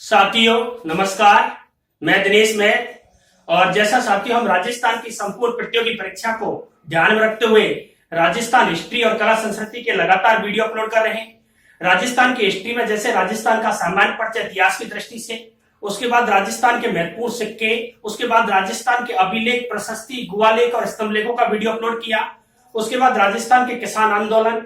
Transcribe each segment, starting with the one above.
साथियों नमस्कार, मैं दिनेश मैथ। और जैसा साथियों हम राजस्थान की संपूर्ण प्रतियोगी परीक्षा को ध्यान में रखते हुए राजस्थान हिस्ट्री और कला संस्कृति के लगातार वीडियो अपलोड कर रहे हैं। राजस्थान की हिस्ट्री में जैसे राजस्थान का सामान्य परिचय इतिहास की दृष्टि से, उसके बाद राजस्थान के महत्वपूर्ण सिक्के, उसके बाद राजस्थान के अभिलेख, प्रशस्ति, गुहालेख और स्तंभ लेखों का वीडियो अपलोड किया। उसके बाद राजस्थान के किसान आंदोलन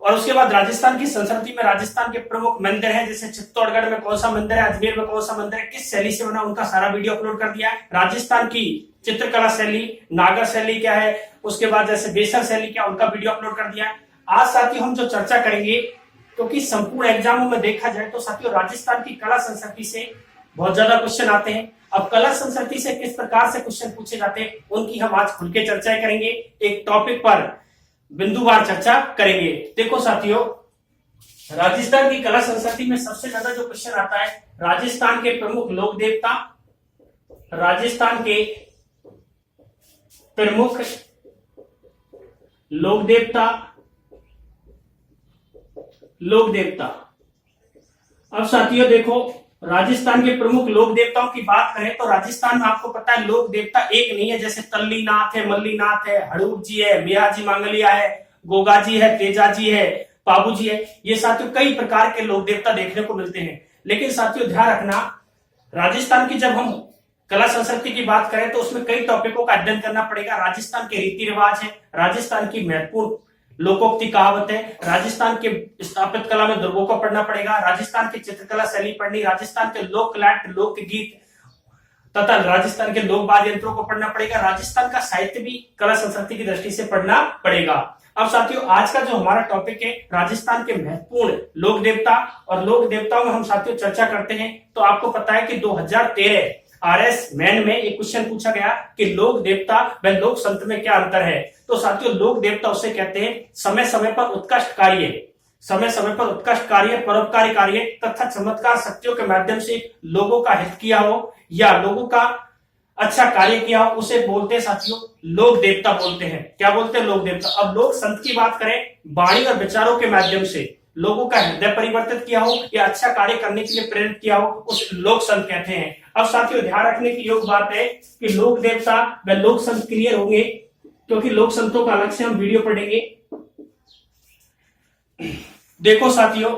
और उसके बाद राजस्थान की संस्कृति में राजस्थान के प्रमुख मंदिर हैं, जैसे चित्तौड़गढ़ में कौन सा मंदिर है, अजमेर में कौन सा मंदिर है, किस शैली से बना, उनका सारा वीडियो अपलोड कर दिया है। राजस्थान की चित्रकला शैली, नागर शैली क्या है, उसके बाद जैसे बेसर शैली क्या, उनका वीडियो अपलोड कर दिया है। आज साथियों हम जो चर्चा करेंगे, क्योंकि संपूर्ण एग्जामों में देखा जाए तो साथियों राजस्थान की कला संस्कृति से बहुत ज्यादा क्वेश्चन आते हैं। अब कला संस्कृति से किस प्रकार से क्वेश्चन पूछे जाते हैं, उनकी हम आज खुल के चर्चा करेंगे। एक टॉपिक पर बिंदुवार चर्चा करेंगे। देखो साथियों, राजस्थान की कला संस्कृति में सबसे ज्यादा जो क्वेश्चन आता है, राजस्थान के प्रमुख लोक देवता, राजस्थान के प्रमुख लोक देवता, लोक देवता। अब साथियों देखो, राजस्थान के प्रमुख लोक देवताओं की बात करें तो राजस्थान में आपको पता है लोक देवता एक नहीं है। जैसे तल्लीनाथ है, मल्लीनाथ है, हड़ूप जी है, मेहाजी मांगलिया है, गोगा जी है, तेजा जी है, पाबू जी है। ये साथियों कई प्रकार के लोक देवता देखने को मिलते हैं। लेकिन साथियों ध्यान रखना, राजस्थान की जब हम कला संस्कृति की बात करें तो उसमें कई टॉपिकों का अध्ययन करना पड़ेगा। राजस्थान के रीति रिवाज है, राजस्थान की महत्वपूर्ण लोकोक्ति कहावत है, राजस्थान के स्थापित कला में दुर्गों को पढ़ना पड़ेगा, राजस्थान की चित्रकला शैली पढ़नी, राजस्थान के लोक नाट्य, लोकगीत तथा राजस्थान के लोक वाद्य यंत्रों को पढ़ना पड़ेगा। राजस्थान का साहित्य भी कला संस्कृति की दृष्टि से पढ़ना पड़ेगा। अब साथियों आज का जो हमारा टॉपिक है, राजस्थान के महत्वपूर्ण लोक देवता, और लोक देवताओं में हम साथियों चर्चा करते हैं। तो आपको पता है कि 2013 आरएस मैन में एक क्वेश्चन पूछा गया कि लोक देवता व लोक संत में क्या अंतर है। तो साथियों लोक देवता उसे कहते हैं समय समय पर उत्कृष्ट कार्य, समय समय पर उत्कृष्ट कार्य, परोपकारी कार्य तथा चमत्कार शक्तियों के माध्यम से लोगों का हित किया हो या लोगों का अच्छा कार्य किया हो, उसे बोलते हैं साथियों लोक देवता बोलते हैं। क्या बोलते हैं? लोक देवता। अब लोक संत की बात करें, वाणी और विचारों के माध्यम से लोगों का हृदय परिवर्तित किया हो या अच्छा कार्य करने के लिए प्रेरित किया हो, उसे लोक संत कहते हैं। अब साथियों ध्यान रखने की योग बात है कि लोक देवता व लोक संत क्लियर होंगे, क्योंकि लोक संतों का अलग से हम वीडियो पढ़ेंगे। देखो साथियों,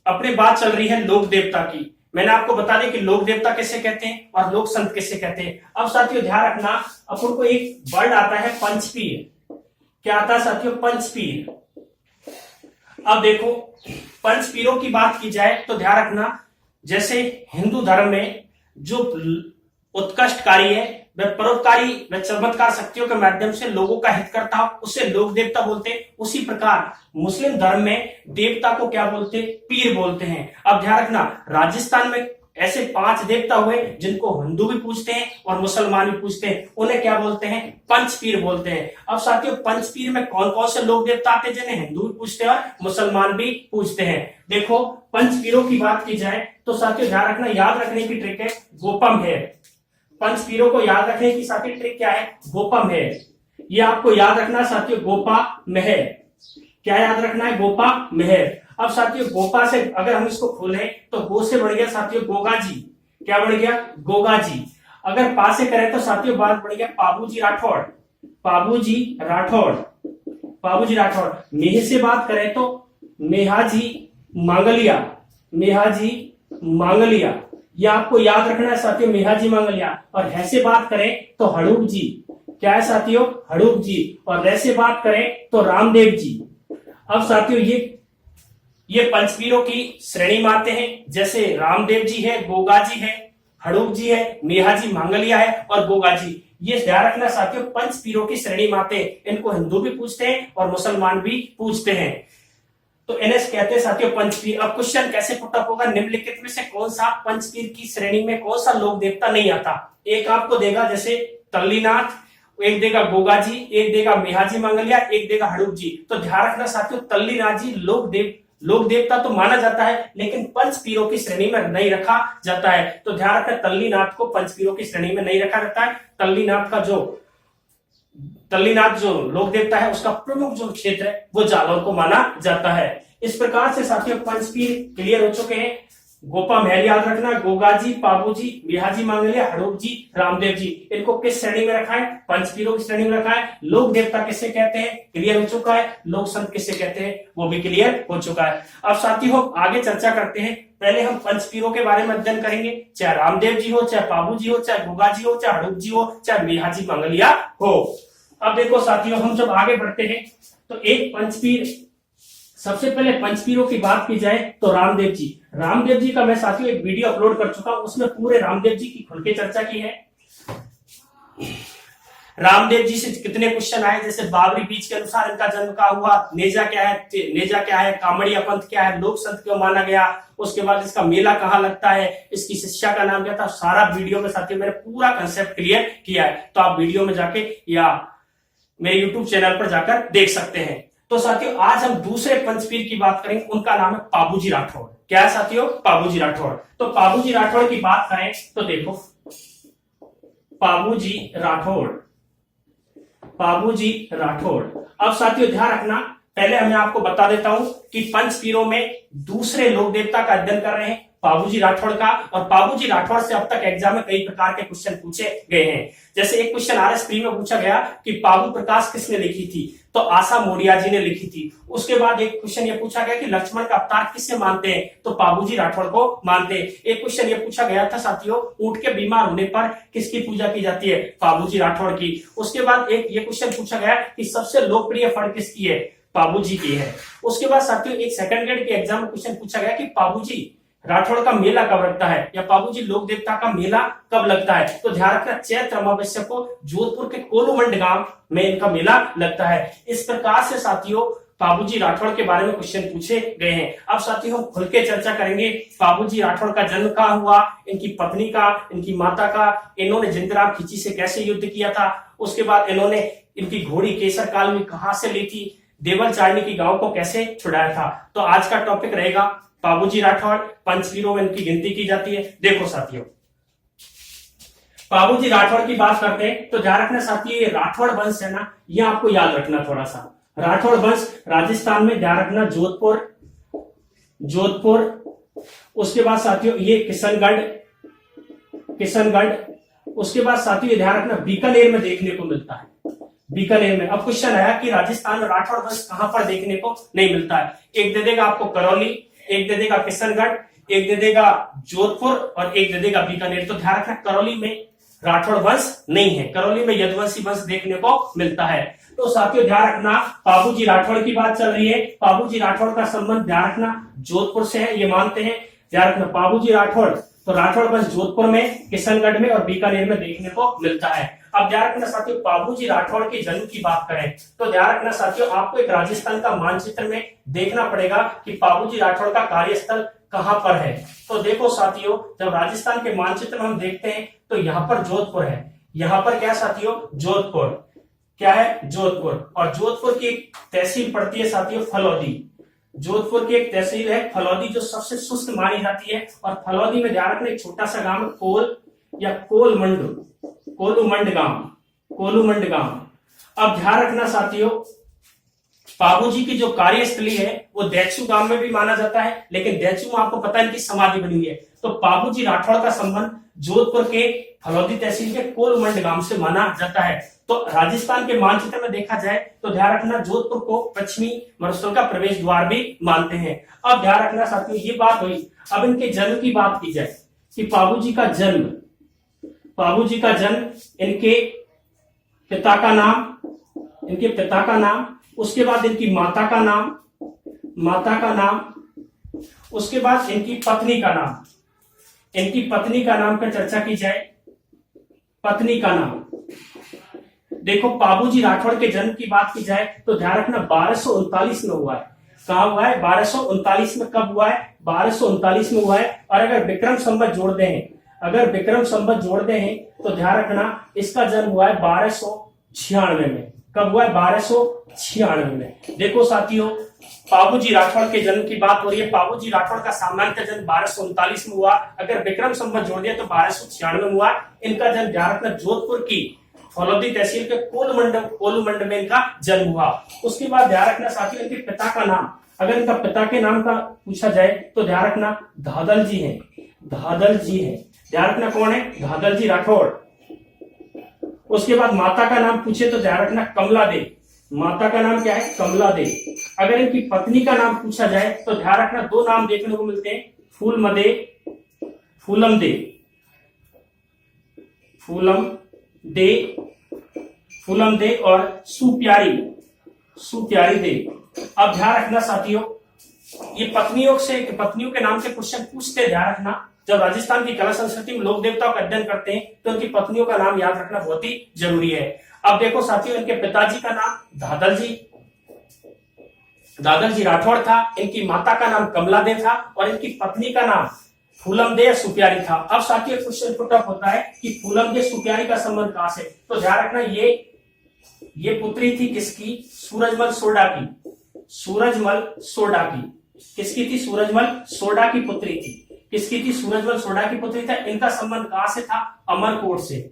अपनी बात चल रही है लोक देवता की। मैंने आपको बता दिया कि लोक देवता किसे कहते हैं और लोक संत किसे कहते हैं। अब साथियों ध्यान रखना, अपन को एक वर्ड आता है पंचपीर। क्या आता है साथियों? पंचपीर। अब देखो, पंचपीरों की बात की जाए तो ध्यान रखना, जैसे हिंदू धर्म में जो उत्कृष्ट कार्य है वह परोपकारी व चमत्कार शक्तियों के माध्यम से लोगों का हित करता हो, उसे लोक देवता बोलते हैं। उसी प्रकार मुस्लिम धर्म में देवता को क्या बोलते हैं? पीर बोलते हैं। अब ध्यान रखना, राजस्थान में ऐसे 5 देवता हुए जिनको हिंदू भी पूजते हैं और मुसलमान भी पूजते हैं, उन्हें क्या बोलते हैं? पंचपीर बोलते हैं। अब साथियों पंचपीर में कौन कौन से लोक देवता आते हैं जिन्हें हिंदू भी पूजते हैं और मुसलमान भी पूजते हैं? देखो, पंचपीरों की बात की जाए तो साथियों ध्यान रखना, याद रखने की ट्रिक है गोपम है। पंचपीरों को याद रखने की साथियों ट्रिक क्या है? गोपम है। ये आपको याद रखना साथियों, गोपा मेहर। क्या याद रखना है? गोपा मेहर। अब साथियों गोपा से अगर हम इसको खोलें तो गो से बढ़ गया साथियों गोगा जी। क्या बढ़ गया? गोगा जी। अगर पा से करें तो साथियों बात बढ़ गया पाबूजी राठौड़। पाबूजी राठौड़, पाबूजी राठौड़। मेह से बात करें तो मेहाजी मांगलिया, मेहाजी मांगलिया। ये आपको याद रखना है साथियों, मेहाजी मांगलिया। और है से बात करें तो हड़ूप जी। क्या है साथियों? हड़ूप जी। और रे से बात करें तो रामदेव जी। अब साथियों ये पंचपीरों की श्रेणी में आते हैं, जैसे रामदेव जी है, गोगा जी है, हड़ूप जी है, मेहाजी मांगलिया है और गोगा जी। ये ध्यान रखना साथियों पंचपीरों की श्रेणी में आते हैं। इनको हिंदू भी पूजते हैं और मुसलमान भी पूजते हैं, तो इन्हें कहते हैं साथियों पंचपीर। अब क्वेश्चन कैसे पुटअप होगा, निम्नलिखित में से कौन सा पंचपीर की श्रेणी में कौन सा लोक देवता नहीं आता? एक आपको देगा जैसे तल्लीनाथ, एक देगा गोगा जी, एक देगा मेहाजी मांगलिया, एक देगा हड़ूप जी। तो ध्यान रखना साथियों तल्लीनाथ जी लोक देवता तो माना जाता है, लेकिन पंचपीरों की श्रेणी में नहीं रखा जाता है। तो ध्यान रखना तल्लीनाथ को पंचपीरों की श्रेणी में नहीं रखा जाता है। तल्लीनाथ जो लोक देवता है उसका प्रमुख जो क्षेत्र है वो जालौर को माना जाता है। इस प्रकार से साथियों पंचपीर क्लियर हो चुके हैं। गोपा महल याद रखना, गोगाजी, पाबूजी, बिहाजी मांगलिया, हड़ूप जी, रामदेव जी, इनको किस श्रेणी में रखा है? पंचपीरों की श्रेणी में रखा है। लोक देवता किसे कहते हैं? क्लियर हो चुका है। लोक संत किसे कहते हैं? वो भी क्लियर हो चुका है। अब साथियों आगे चर्चा करते हैं। पहले हम पंचपीरों के बारे में अध्ययन करेंगे, चाहे रामदेव जी हो, चाहे पाबूजी हो, चाहे गोगाजी हो, चाहे हड़ूप जी हो, चाहे बिहाजी मांगलिया हो। अब देखो साथियों, हम जब आगे बढ़ते हैं तो एक पंचपीर, सबसे पहले पंचपीरों की बात की जाए तो रामदेव जी। रामदेव जी का मैं साथियों एक वीडियो अपलोड कर चुका हूं, उसमें पूरे रामदेव जी की खुल के चर्चा की है। रामदेव जी से कितने क्वेश्चन आए, जैसे बाबरी बीच के अनुसार इनका जन्म कहाँ हुआ, नेजा क्या है, कामड़िया पंथ क्या है, लोक संत क्यों माना गया, उसके बाद इसका मेला कहाँ लगता है, इसकी शिष्या का नाम क्या था, सारा वीडियो में साथियों मैंने पूरा कंसेप्ट क्लियर किया है। तो आप वीडियो में जाके या मेरे यूट्यूब चैनल पर जाकर देख सकते हैं। तो साथियों आज हम दूसरे पंचपीर की बात करेंगे, उनका नाम है पाबूजी राठौड़। क्या है साथियों? पाबूजी राठौड़। तो पाबूजी राठौड़ की बात करें तो देखो, पाबूजी राठौड़, पाबूजी राठौड़। अब साथियों ध्यान रखना, पहले मैं आपको बता देता हूं कि पंचपीरों में दूसरे लोक देवता का अध्ययन कर रहे हैं पाबूजी राठौड़ का, और पाबूजी राठौड़ से अब तक एग्जाम में कई प्रकार के क्वेश्चन पूछे गए हैं। जैसे एक क्वेश्चन आरएस प्री में पूछा गया कि पाबू प्रकाश किसने लिखी थी, तो आशा मोरिया जी ने लिखी थी। उसके बाद एक क्वेश्चन ये पूछा गया कि लक्ष्मण का अवतार किससे मानते हैं, तो पाबूजी राठौड़ को मानते हैं। एक क्वेश्चन ये पूछा गया था साथियों, ऊंट के बीमार होने पर किसकी पूजा की जाती है, पाबूजी राठौड़ की। उसके बाद एक ये क्वेश्चन पूछा गया कि सबसे लोकप्रिय फल किसकी है, पाबूजी की है। उसके बाद साथियों एक सेकंड ग्रेड के एग्जाम में क्वेश्चन पूछा गया कि पाबूजी राठौड़ का मेला कब लगता है, या पाबूजी लोक देवता का मेला कब लगता है। तो ध्यान रखना, चैत्र अमावस्या को जोधपुर के कोलूमंड गांव में इनका मेला लगता है। इस प्रकार से साथियों पाबूजी राठौड़ के बारे में क्वेश्चन पूछे गए हैं। अब साथियों हम खुल के चर्चा करेंगे, पाबूजी राठौड़ का जन्म कहाँ हुआ, इनकी पत्नी का, इनकी माता का, इन्होंने जिंदराम खिची से कैसे युद्ध किया था, उसके बाद इन्होंने इनकी घोड़ी केसर काल में कहां से ली थी, देवल चारणी की गांव को कैसे छुड़ाया था। तो आज का टॉपिक रहेगा पाबूजी राठौड़, पंचपीरों में इनकी गिनती की जाती है। देखो साथियों पाबूजी राठौड़ की बात करते हैं तो ध्यान रखना साथियों, ये राठौड़ वंश है ना, ये आपको याद रखना थोड़ा सा। राठौड़ वंश राजस्थान में, ध्यान रखना जोधपुर, उसके बाद साथियों ये किशनगढ़, उसके बाद साथियों ध्यान रखना बीकानेर में देखने को मिलता है, बीकानेर में। अब क्वेश्चन आया कि राजस्थान में राठौड़ वंश कहां पर देखने को नहीं मिलता है। एक दे देगा आपको करौली, एक दे देगा किशनगढ़, एक दे देगा जोधपुर और एक दे देगा बीकानेर। तो ध्यान रखना करौली में राठौड़ वंश नहीं है, करौली में यदुवंशी वंश देखने को मिलता है। तो साथियों ध्यान रखना, पाबूजी राठौड़ की बात चल रही है। पाबूजी राठौड़ का संबंध ध्यान रखना जोधपुर से है, ये मानते हैं। ध्यान रखना पाबूजी राठौड़, तो राठौड़ वंश जोधपुर में, किशनगढ़ में और बीकानेर में देखने को मिलता है। अब ध्यान रखना साथियों पाबूजी राठौड़ के जन्म की बात करें तो ध्यान रखना साथियों आपको एक राजस्थान का मानचित्र में देखना पड़ेगा कि पाबूजी राठौड़ का कार्यस्थल कहां पर है। तो देखो साथियों, जब राजस्थान के मानचित्र में हम देखते हैं तो यहाँ पर जोधपुर है, यहाँ पर क्या साथियों, जोधपुर, क्या है, जोधपुर। और जोधपुर की एक तहसील पड़ती है साथियों फलौदी, जोधपुर की एक तहसील है फलौदी जो सबसे शुष्क मानी जाती है। और फलौदी में ध्यान रखना एक छोटा सा गांव कोल या कोलूमंड गांव। अब ध्यान रखना साथियों पाबूजी की जो कार्यस्थली है वो देचू गांव में भी माना जाता है, लेकिन देचू में आपको पता है इनकी समाधि बनी हुई है। तो पाबूजी राठौड़ का संबंध जोधपुर के फलौदी तहसील के कोलमंड गांव से माना जाता है। तो राजस्थान के मानचित्र में देखा जाए तो ध्यान रखना जोधपुर को पश्चिमी मरुस्थल का प्रवेश द्वार भी मानते हैं। अब ध्यान रखना साथियों ये बात हुई, अब इनके जन्म की बात की जाए कि पाबूजी का जन्म, इनके पिता का नाम, उसके बाद इनकी माता का नाम, उसके बाद इनकी पत्नी का नाम का चर्चा की जाए, पत्नी का नाम। देखो पाबूजी राठौड़ के जन्म की बात की जाए तो ध्यान रखना 1239 में हुआ है। कहा हुआ है? 1239 में। कब हुआ है? 1239 में हुआ है। और अगर विक्रम संवत जोड़ते हैं तो ध्यान रखना इसका जन्म हुआ है 1296 में। कब हुआ है? 1296 में। देखो साथियों पाबूजी राठौड़ के जन्म की बात हो रही है। पाबूजी राठौड़ का सामान्य जन्म 1239 में हुआ, अगर विक्रम संवत जोड़ दिया तो 1296 में हुआ। इनका जन्म ध्यान रखना जोधपुर की फलौदी तहसील के कोलूमंड में इनका जन्म हुआ। उसके बाद ध्यान रखना साथियों इनके पिता का नाम, अगर इनका पिता के नाम का पूछा जाए तो ध्यान रखना धादल जी है, धादल जी है। ध्यान रखना कौन है? धादल जी राठौड़। उसके बाद माता का नाम पूछे तो ध्यान रखना कमला दे। माता का नाम क्या है? कमला दे। अगर इनकी पत्नी का नाम पूछा जाए तो ध्यान रखना दो नाम देखने को मिलते हैं, फूलमदे, फूलम दे, फूलम दे, फूलम दे और सुप्यारी, सुप्यारी दे। अब ध्यान रखना साथियों, ये पत्नियों के नाम से क्वेश्चन पूछते, ध्यान रखना जब राजस्थान की कला संस्कृति में लोक देवताओं का अध्ययन करते हैं तो उनकी पत्नियों का नाम याद रखना बहुत ही जरूरी है। अब देखो साथियों, इनके पिताजी का नाम दादल जी राठौड़ था, इनकी माता का नाम कमला दे था और इनकी पत्नी का नाम फूलम दे सुप्यारी था। अब साथियों क्वेश्चन पुट अप होता है कि फूलम दे सुप्यारी का संबंध कहां से? तो ध्यान रखना ये पुत्री थी किसकी? सूरजमल सोडा की, सूरजमल सोडा की। किसकी थी? सूरजमल सोडा की पुत्री थी। किसकी थी? सूरजमल सोडा की पुत्री था। इनका संबंध कहां से था? अमरकोट से,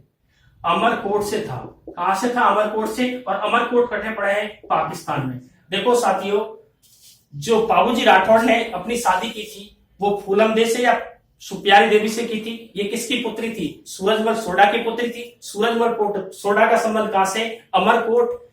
अमरकोट से था। कहां से था? अमरकोट से। और अमरकोट कटे पड़े हैं पाकिस्तान में। देखो साथियों, जो बाबूजी राठौड़ ने अपनी शादी की थी वो फूलम दे से या सुप्यारी देवी से की थी। ये किसकी पुत्री थी? सूरजमल सोडा की पुत्री थी। सूरजमल सोडा का संबंध कहां से? अमरकोट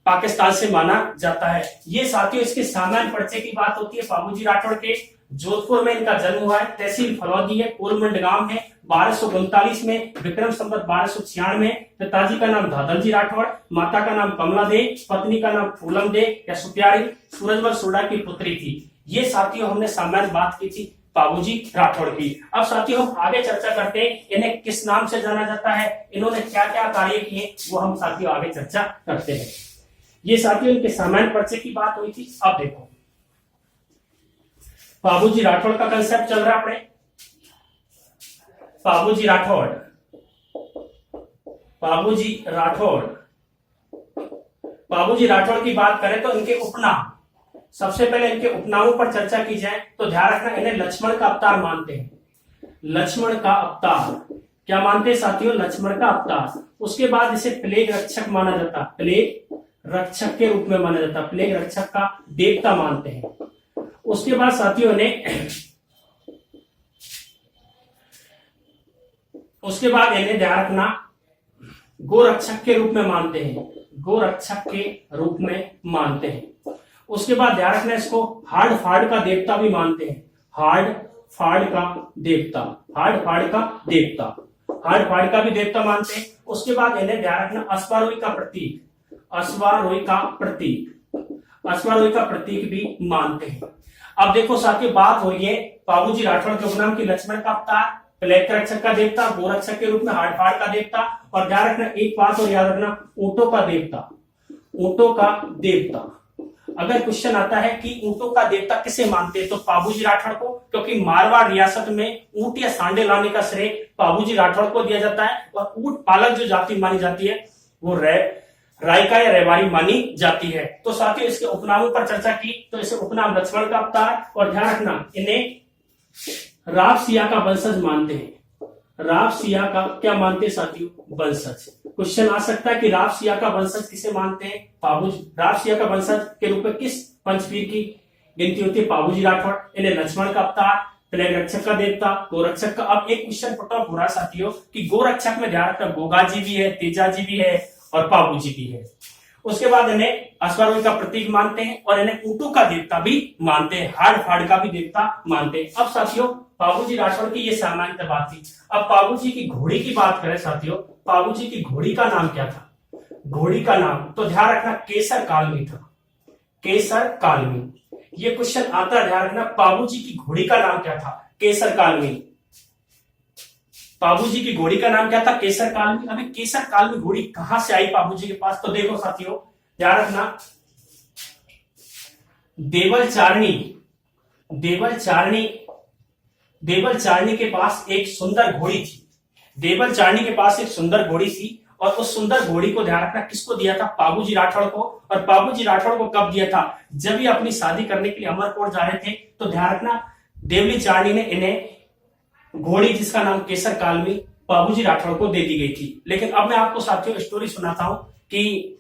पाकिस्तान से माना जाता है। ये साथियों इसके सामान्य परिचय की बात होती है। बाबूजी राठौड़ के जोधपुर में इनका जन्म हुआ है, तहसील फलौदी है, कोलमंड गांव है। 1239 में विक्रम संवत 1296 में। पिताजी का नाम धादल जी राठौड़, माता का नाम कमला दे, पत्नी का नाम फूलम दे या सुप्यारी सूरजमल सोडा की पुत्री थी। ये साथियों हमने सामान्य बात की थी बाबूजी राठौड़ की। अब साथियों हम आगे चर्चा करते हैं, इन्हें किस नाम से जाना जाता है, इन्होंने क्या क्या कार्य किए, वो हम साथियों आगे चर्चा करते हैं। ये साथियों इनके सामान्य परिचय की बात हुई थी। अब देखो बाबूजी राठौड़ का कंसेप्ट चल रहा है अपने। बाबूजी राठौड़, बाबूजी राठौड़, बाबूजी राठौड़ की बात करें तो इनके उपनाम, सबसे पहले इनके उपनामों पर चर्चा की जाए तो ध्यान रखना इन्हें लक्ष्मण का अवतार मानते हैं। लक्ष्मण का अवतार क्या मानते हैं साथियों? लक्ष्मण का अवतार। उसके बाद इसे प्लेग रक्षक माना जाता, प्लेग रक्षक के रूप में माना जाता, प्लेग रक्षक का देवता मानते हैं। उसके बाद साथियों ने उसके बाद इन्हें ध्यान रखना गोरक्षक के रूप में मानते हैं, गोरक्षक के रूप में मानते हैं। उसके बाद ध्यान रखना इसको हाड़ फाड़ का देवता भी मानते हैं, हाड़ फाड़ का देवता, हाड़ फाड़ का देवता, हाड़ फाड़ का भी देवता मानते हैं। उसके बाद इन्हें ध्यान रखना अश्वारोही का प्रतीक, अश्वारोही का प्रतीक, अश्वारोही का प्रतीक भी मानते हैं। अब देखो साथियों बात हो रही है बाबूजी राठौड़ के उपनाम की लक्ष्मण का अवतार, प्लेग रक्षक का देवता, गोरक्षक के रूप में हाड़ फाड़ का देवता। और ध्यान रखना एक बात और याद रखना, ऊंटों का देवता, ऊंटों का देवता। अगर क्वेश्चन आता है कि ऊंटों का देवता किसे मानते हैं तो बाबूजी राठौड़ को, क्योंकि मारवाड़ रियासत में ऊंट या सांडे लाने का श्रेय बाबूजी राठौड़ को दिया जाता है। और ऊंट पालक जो जाति मानी जाती है वो रायका या रेवाड़ी मानी जाती है। तो साथियों इसके उपनामों पर चर्चा की तो इसे उपनाम लक्ष्मण का अवतार। और ध्यान रखना इन्हें राव सिया का वंशज मानते हैं, राव सिया का क्या मानते हैं साथियों? वंशज। क्वेश्चन आ सकता है कि राव सिया का वंशज किसे मानते हैं? बाबूजी राव सिया का वंशज के रूप में किस पंचवीर की गिनती होती है? बाबूजी राठौड़। इन्हें लक्ष्मण का अवतार, प्लेग रक्षक का देवता, गोरक्षक का। अब एक क्वेश्चन पुट अप हो रहा है साथियों कि गोरक्षक में ध्यान रखना गोगा जी भी है, तेजा जी भी है और बाबूजी भी है। उसके बाद इन्हें अश्वारोही का प्रतीक मानते हैं और इन्हें ऊंटों का देवता भी मानते हैं, हाड़ फाड़ का भी देवता मानते हैं। अब साथियों बाबूजी राठौड़ की ये सामान्य बात थी। अब बाबूजी की घोड़ी की बात करें साथियों, बाबूजी की घोड़ी का नाम क्या था? घोड़ी का नाम तो ध्यान रखना केसर कालमी था, केसर कालमी। ये क्वेश्चन आता है, ध्यान रखना बाबूजी की घोड़ी का नाम क्या था? केसर कालमी। बाबूजी की घोड़ी का नाम क्या था? केसर कालमी। अभी केसर कालमी घोड़ी कहां से आई बाबूजी के पास? तो देखो साथियों ध्यान रखना देवल चारणी के पास एक सुंदर घोड़ी थी, देवल चारणी के पास एक सुंदर घोड़ी थी। और उस सुंदर घोड़ी को ध्यान रखना किसको दिया था? बाबूजी राठौड़ को। और बाबूजी राठौड़ को कब दिया था? जब ये अपनी शादी करने के लिए अमरकोट जा रहे थे। तो ध्यान रखना देवली चारणी ने इन्हें घोड़ी जिसका नाम केसर कालमी बाबूजी राठौड़ को दे दी गई थी। लेकिन अब मैं आपको साथियों स्टोरी सुनाता हूं कि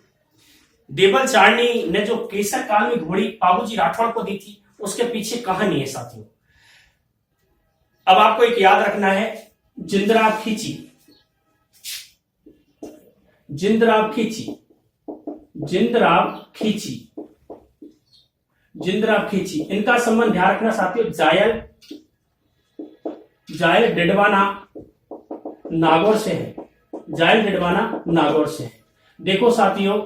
देवल चारणी ने जो केसर कालमी घोड़ी बाबूजी राठौड़ को दी थी उसके पीछे कहानी है साथियों। अब आपको एक याद रखना है, जिंदराब खींची, जिंदराब खींची, जिंदराब खींची, जिंदराब खींची, इनका संबंध ध्यान रखना साथियों जायल, जायल डिडवाना नागौर से है, जायल डिडवाना नागौर से है। देखो साथियों,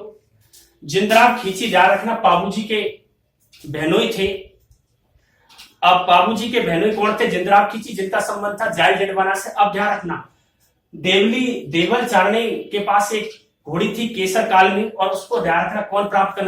जिंदराब खींची ध्यान रखना बाबूजी के बहनोई थे। अब बाबूजी के बहनोई कौन थे? जिंदराब खींची, जिनका संबंध था जायल डिडवाना से। अब ध्यान रखना, देवल चारणे के पास एक घोड़ी थी केसर काल में, और उसको ध्यान रखना कौन प्राप्त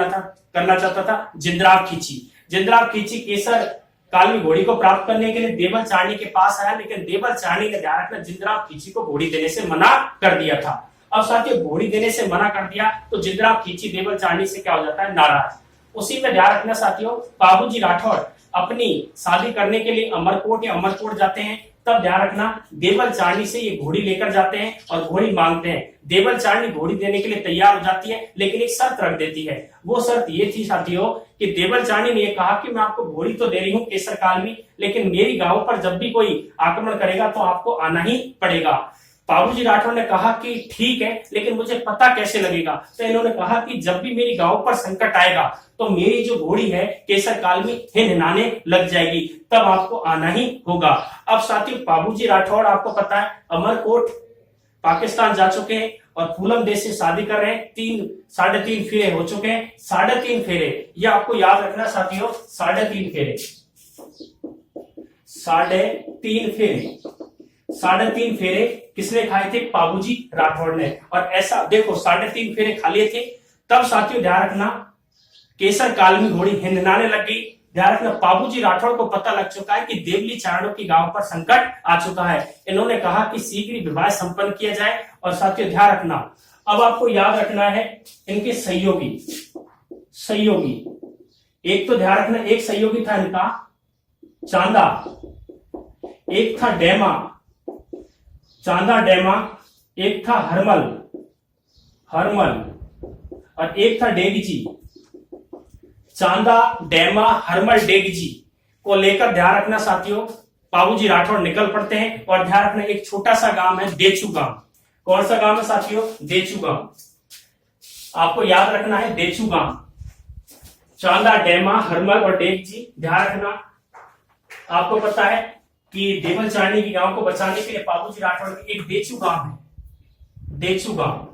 करना चाहता था? जिंदराब खींची। जिंदराब खींची केसर काल में घोड़ी को प्राप्त करने के लिए देवल चारणी के पास आया, लेकिन देवल चारणी ने ध्यान रखना जिंदराब खींची को घोड़ी देने से मना कर दिया था। अब साथियों घोड़ी देने से मना कर दिया तो जिंदराब खींची देवल चारणी से क्या हो जाता है? नाराज। उसी में ध्यान रखना साथियों, बाबूजी राठौड़ अपनी शादी करने के लिए अमरकोट या अमरकोट जाते हैं, तब ध्यान रखना देवल चारणी से ये घोड़ी लेकर जाते हैं और घोड़ी मांगते हैं। देवल चारणी घोड़ी देने के लिए तैयार हो जाती है, लेकिन एक शर्त रख देती है। वो शर्त ये थी साथियों कि देवल चारणी ने कहा कि मैं आपको घोड़ी तो दे रही हूँ केसर काल में, लेकिन मेरी गांव पर जब भी कोई आक्रमण करेगा तो आपको आना ही पड़ेगा। बाबूजी राठौड़ ने कहा कि ठीक है, लेकिन मुझे पता कैसे लगेगा? तो इन्होंने कहा कि जब भी मेरी गांव पर संकट आएगा तो मेरी जो घोड़ी है केसर काल में हिनहिनाने लग जाएगी, तब आपको आना ही होगा। अब साथियों बाबूजी राठौड़ आपको पता है अमरकोट पाकिस्तान जा चुके हैं और फूलम देश से शादी कर रहे हैं। 3.5 फेरे हो चुके हैं। 3.5 फेरे, ये आपको याद रखना साथियों, 3.5 फेरे, 3.5 फेरे, 3.5 फेरे किसने खाए थे? बाबूजी राठौड़ ने। और ऐसा देखो 3.5 फेरे खा लिए थे, तब साथियों ध्यान रखना केसर काल में घोड़ी हिंदनाने लग गई। ध्यान रखना बाबूजी राठौड़ को पता लग चुका है कि देवली चारणों की गांव पर संकट आ चुका है। इन्होंने कहा कि शीघ्र ही विवाह संपन्न किया जाए। और साथियों ध्यान रखना, अब आपको याद रखना है इनके सहयोगी, सहयोगी एक तो ध्यान रखना, एक सहयोगी था इनका चांदा, एक था डेमा, चांदा डेमा, एक था हरमल, हरमल, और एक था डेगजी। चांदा डेमा हरमल डेगजी को लेकर ध्यान रखना साथियों बाबूजी राठौड़ निकल पड़ते हैं। और ध्यान रखना एक छोटा सा गांव है देचू गांव। कौन सा गांव है साथियों? देचू गांव। आपको याद रखना है देचू गांव। चांदा डेमा हरमल और डेगजी, ध्यान रखना आपको पता है कि देवल चारणी की गांव को बचाने के लिए बाबूजी राठौड़ की एक देचू गांव है, देचू गांव,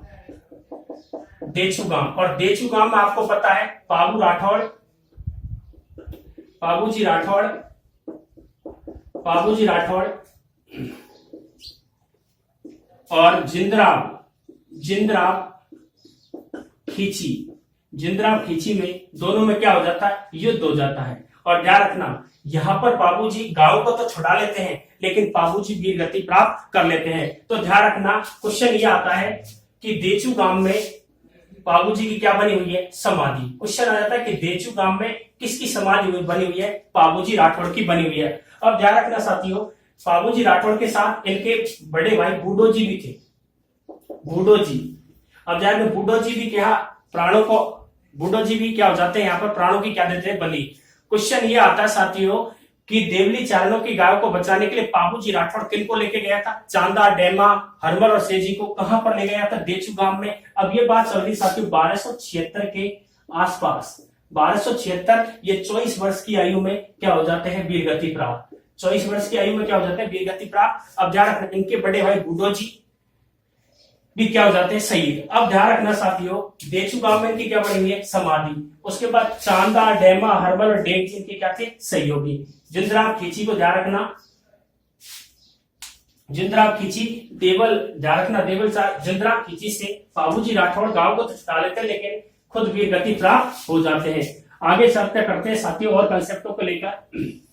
देचू गांव। और देचू गांव में आपको पता है बाबू राठौड़, बाबूजी राठौड़, बाबूजी राठौड़ और जिंदराब, जिंदराब खींची, जिंदराब खींची में दोनों में क्या हो जाता है? युद्ध हो जाता है। और ध्यान रखना यहां पर बाबूजी गांव को तो छुड़ा लेते हैं, लेकिन बाबूजी वीर गति प्राप्त कर लेते हैं। तो ध्यान रखना क्वेश्चन ये आता है कि देचू गांव में बाबूजी की क्या बनी हुई है? समाधि। क्वेश्चन आ जाता है कि देचू गांव में किसकी समाधि बनी हुई है? बाबूजी राठौड़ की बनी हुई है। अब ध्यान रखना साथियों बाबूजी राठौड़ के साथ इनके बड़े भाई बूढ़ो जी भी थे, बूढ़ो जी। अब ध्यान में बूढ़ो जी भी क्या प्राणों को, बूढ़ो जी भी क्या हो जाते हैं यहाँ पर? प्राणों की क्या देते हैं? बलि। क्वेश्चन ये आता है साथियों कि देवली चारणों की गायों को बचाने के लिए बाबूजी राठौड़ किनको लेके गया था? चांदा डेमा हरमल और सेजी को कहां पर ले गया था? देचू गांव में। अब ये बात चल रही साथियों 1276 के आसपास। 1276 ये 24 वर्ष की आयु में क्या हो जाते हैं? वीर गति प्राप्त। 24 वर्ष की आयु में क्या हो जाते हैं? वीर गति प्राप्त। अब ध्यान रखना इनके बड़े भाई बूढ़ो जी भी क्या हो जाते हैं? शहीद। अब ध्यान रखना साथियों देचू गांव में इनकी क्या बनी हुई है? समाधि। उसके बाद चांदा डेमा हरमल और डेगजी इनके क्या थे? सहयोगी। जिंदराब खींची को ध्यान रखना, जिंदराब खींची देवल, ध्यान रखना देवल जिंदराब खींची से बाबूजी राठौड़ गांव को तो छुड़ा लेते हैं, लेकिन खुद वीर गति प्राप्त हो जाते हैं। आगे चर्चा करते हैं साथियों और कंसेप्टों को लेकर।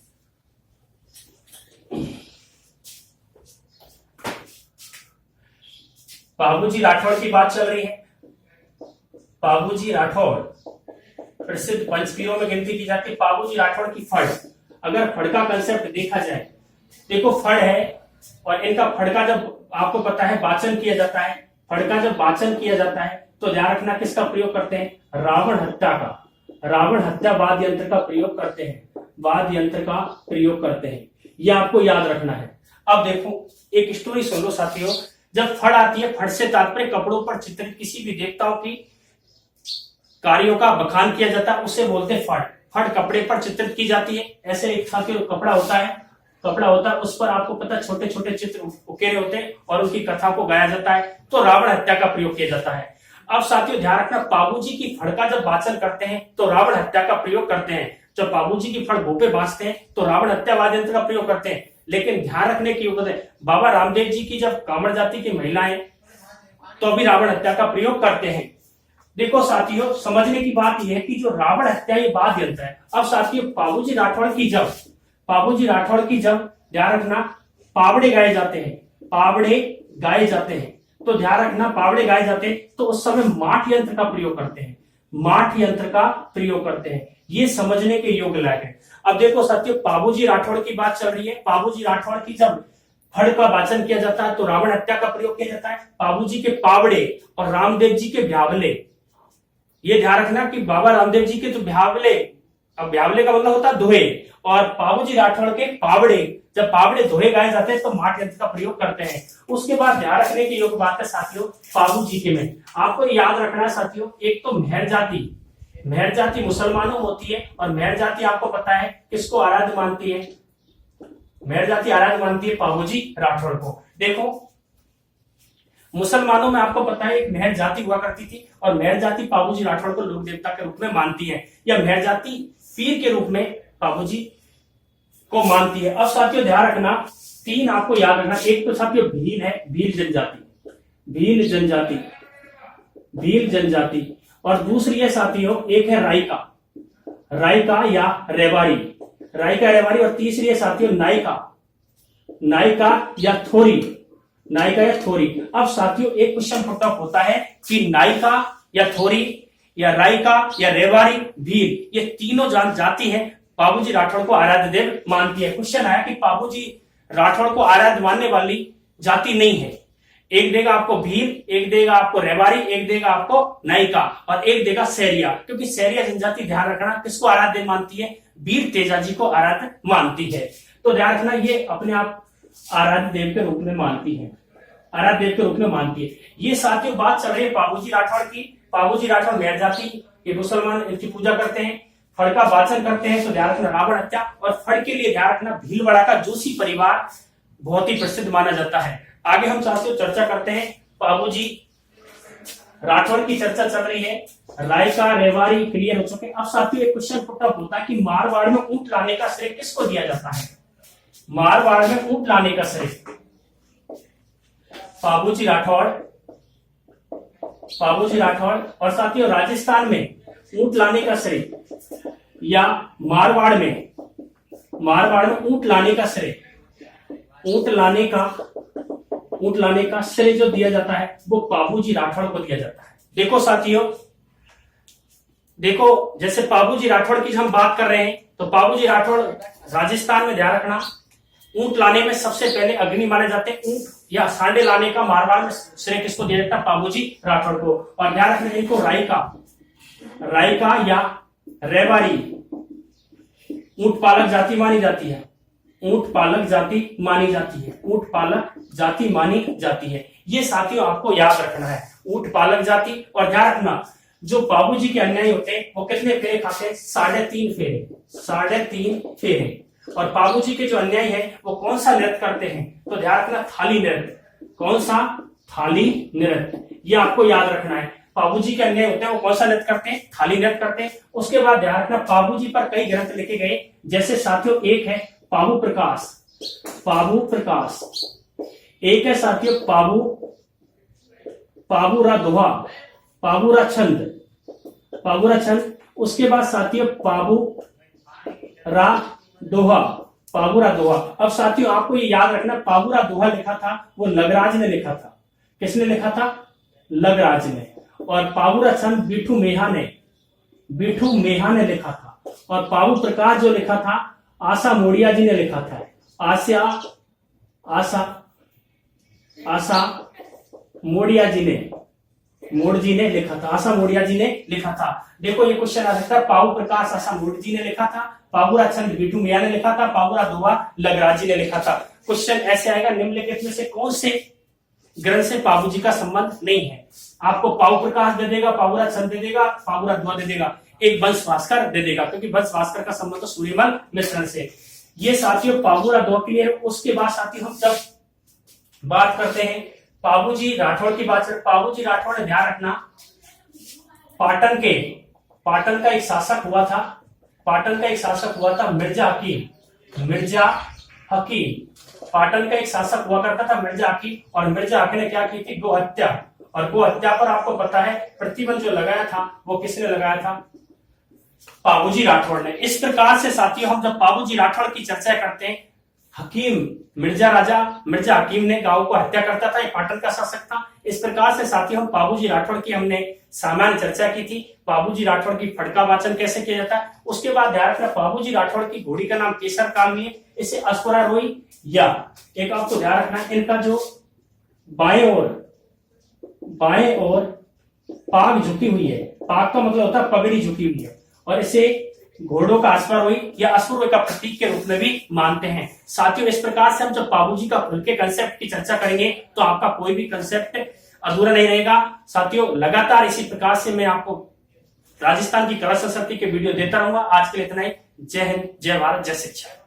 बाबूजी राठौड़ की बात चल रही है। बाबूजी राठौड़ प्रसिद्ध पंचपीरों में गिनती की जाती है। बाबूजी राठौड़ की फड़, अगर फड़ का कंसेप्ट देखा जाए, देखो फड़ है और इनका फड़ का जब आपको पता है वाचन किया जाता है, फड़ का जब वाचन किया जाता है तो ध्यान रखना किसका प्रयोग करते हैं? रावण हत्या का, रावण हत्या वाद्य यंत्र का प्रयोग करते हैं, वाद्य यंत्र का प्रयोग करते हैं, यह आपको याद रखना है। अब देखो एक स्टोरी सुन लो साथियों। जब फड़ आती है, फड़ से तात्पर्य कपड़ों पर चित्रित किसी भी देवताओं की कार्यों का बखान किया जाता है, उसे बोलते हैं फड़। फड़ कपड़े पर चित्रित की जाती है। ऐसे एक साथियों कपड़ा होता है, उस पर आपको पता छोटे छोटे चित्र उकेरे होते हैं और उनकी कथा को गाया जाता है, तो रावण हत्या का प्रयोग किया जाता है। अब साथियों ध्यान रखना, पाबूजी की फड़ का जब वाचन करते हैं तो रावण हत्या का प्रयोग करते हैं। जब पाबूजी की फड़ भोपे बांधते हैं तो रावण हत्या वाद्य यंत्र का प्रयोग करते हैं। लेकिन ध्यान रखने की बात है, बाबा रामदेव जी की जब कामड़ जाति की महिलाएं तो अभी रावण हत्या का प्रयोग करते हैं। देखो साथियों समझने की बात यह है कि जो रावण हत्या ये वाद्य यंत्र है। अब साथियों पाबूजी राठौड़ की जब ध्यान रखना पावड़े गाए जाते हैं, तो ध्यान रखना पावड़े गाए जाते हैं तो उस समय माठ यंत्र का प्रयोग करते हैं। ये समझने के योग्य लायक है। अब देखो साथियों पाबूजी राठौड़ की बात चल रही है। पाबूजी राठौड़ की जब फड़ का वाचन किया जाता है तो रावण हत्या का प्रयोग किया जाता है। पाबूजी के पावड़े और रामदेव जी के ब्यावले, ये ध्यान रखना कि बाबा रामदेव जी के तो ब्यावले, अब ब्यावले का मतलब होता है दोहे, और पाबूजी राठौड़ के पावड़े, जब पावड़े दोहे गाए जाते हैं तो माठ यंत्र का प्रयोग करते हैं। उसके बाद ध्यान रखने की योग्य बात है साथियों पाबूजी के में आपको याद रखना है साथियों, एक तो मेहर जाति मुसलमानों में होती है, और मेहर जाति आपको पता है किसको आराध्य मानती है, मेहर जाति आराध्य मानती है पाबूजी राठौड़ को। देखो मुसलमानों में आपको पता है एक मेहर जाति हुआ करती थी, और मेहर जाति पाबूजी राठौड़ को लोक देवता के रूप में मानती है, या मेहर जाति पीर के रूप में पाबूजी को मानती है। अब साथियों ध्यान रखना तीन आपको याद रखना, एक तो साथियों भील है, भील जनजाति, और दूसरी है साथियों एक है राइका या रेवाड़ी, और तीसरी है साथियों नायका या थोरी। अब साथियों एक क्वेश्चन पुट अप होता है कि नायका या थोरी या राइका या रेवाड़ी भील, ये तीनों जाति है पाबूजी राठौड़ को आराध्य देव मानती है। क्वेश्चन आया कि पाबूजी राठौड़ को आराध्य मानने वाली जाति नहीं है, एक देगा आपको भील, एक देगा आपको रेवाड़ी, एक देगा आपको नायिका, और एक देगा सैरिया, क्योंकि सैरिया जनजाति ध्यान रखना किसको आराध्य देव मानती है, वीर तेजाजी को आराध्य मानती है। तो ध्यान रखना ये अपने आप आराध्य देव के रूप में मानती है, ये साथियों बात चल रही है पाबूजी राठौड़ की। पाबूजी राठौड़ मेहर जाति के मुसलमान इनकी पूजा करते हैं, फड़ का वाचन करते हैं, तो ध्यान रखना रावण हत्या, और फड़ के लिए ध्यान रखना भीलवाड़ा का जोशी परिवार बहुत ही प्रसिद्ध माना जाता है। आगे हम साथियों चर्चा करते हैं पाबूजी राठौड़ की चर्चा चल रही है, रायका रेवाड़ी क्लियर हो चुके। अब साथियों एक क्वेश्चन पुट अप होता है कि मारवाड़ में ऊंट लाने का श्रेय किसको दिया जाता है, मारवाड़ में ऊंट लाने का श्रेय पाबूजी राठौड़, और साथियों राजस्थान में ऊंट लाने का श्रेय या मारवाड़ में ऊंट लाने का श्रेय, ऊंट लाने का श्रेय जो दिया जाता है वो पाबूजी राठौड़ को दिया जाता है। देखो साथियों, देखो जैसे पाबूजी राठौड़ की हम बात कर रहे हैं तो पाबूजी राठौड़ राजस्थान में ध्यान रखना ऊंट लाने में सबसे पहले अग्नि माने जाते हैं। ऊंट या सांडे लाने का मारवाड़ में श्रेय किसको दिया जाता है, पाबूजी राठौड़ को। और ध्यान रखना इनको रायका या रेवाड़ी ऊंट पालक जाति मानी जाती है, ये साथियों आपको याद रखना है, ऊंट पालक जाति। और ध्यान रखना जो बाबूजी के अन्यायी होते हैं वो कितने फेरे खाते हैं, 3.5 फेरे। और बाबूजी के जो अन्यायी है वो कौन सा नृत्य करते हैं, तो ध्यान रखना थाली नृत्य, कौन सा, थाली नृत्य, ये आपको याद रखना है। बाबूजी के अन्यायी होते हैं वो कौन सा नृत्य करते हैं, थाली नृत्य करते हैं। उसके बाद ध्यान रखना बाबूजी पर कई ग्रंथ लिखे गए, जैसे साथियों एक है पाबू प्रकाश, एक है साथियों पाबूरा दोहा, पाबूरा छंद। उसके बाद साथियों पाबूरा दोहा। अब साथियों आपको ये याद रखना पाबूरा दोहा लिखा था वो लगराज ने लिखा था, किसने लिखा था, लगराज ने। और पाबूरा छंद बिठू मेहा ने लिखा था। और पाबू प्रकाश जो लिखा था आशा मोड़िया जी ने लिखा था, आशा मोड़िया जी ने मोड़ जी ने लिखा था, आशा मोड़िया जी ने लिखा था। देखो ये क्वेश्चन आ सकता है, पाऊ प्रकाश आशा मोड़ जी ने लिखा था, पागुरा चंद बीटू मिया ने लिखा था, पागुरा दुआ लगराज जी ने लिखा था। क्वेश्चन ऐसे आएगा, निम्नलिखित में से कौन से ग्रंथ से पाबू जी का संबंध नहीं है? आपको पाऊ प्रकाश दे देगा, पागुरा चंद दे देगा, पागुरा दुआ दे देगा, एक वंश भास्कर दे देगा, क्योंकि वंश भास्कर का संबंध तो सूर्यमल मिश्रण से। ये साथियों पागुरा दुआ क्लियर। उसके बाद साथियों हम जब बात करते हैं पाबूजी राठौड़ की बात, पाबूजी राठौड़ ने ध्यान रखना, पाटन का एक शासक हुआ था, पाटन का एक शासक हुआ था मिर्जा हकीम, मिर्जा हकीम। पाटन का एक शासक हुआ करता था मिर्जा हकीम, और मिर्जा हकीम ने क्या की थी? गो हत्या। और गो हत्या पर आपको पता है प्रतिबंध जो लगाया था वो किसने लगाया था? पाबूजी राठौड़ ने। इस प्रकार से साथियों हम जब पाबूजी राठौड़ की चर्चा करते हैं, हकीम मिर्जा हकीम ने गांव को हत्या करता था, ये पाटन का शासक था। इस प्रकार से साथियों हम पाबूजी राठौड़ की हमने सामान्य चर्चा की थी। पाबूजी राठौड़ की फड़का वाचन कैसे किया जाता है। उसके बाद ध्यान रखना, पाबूजी राठौड़ की घोड़ी का नाम केसर कालमी है, इसे अश्वरा रोई, या एक आपको ध्यान रखना, इनका जो बाएं ओर पाग झुकी हुई है, पाग का मतलब होता है पगड़ी झुकी हुई है, और इसे घोड़ों का अश्वरोही या अश्वरोही का प्रतीक के रूप में भी मानते हैं। साथियों इस प्रकार से हम जब पाबूजी का खुल के कंसेप्ट की चर्चा करेंगे तो आपका कोई भी कंसेप्ट अधूरा नहीं रहेगा। साथियों लगातार इसी प्रकार से मैं आपको राजस्थान की कला संस्कृति के वीडियो देता रहूंगा। आज के लिए इतना ही। जय हिंद, जय भारत, जय शिक्षा।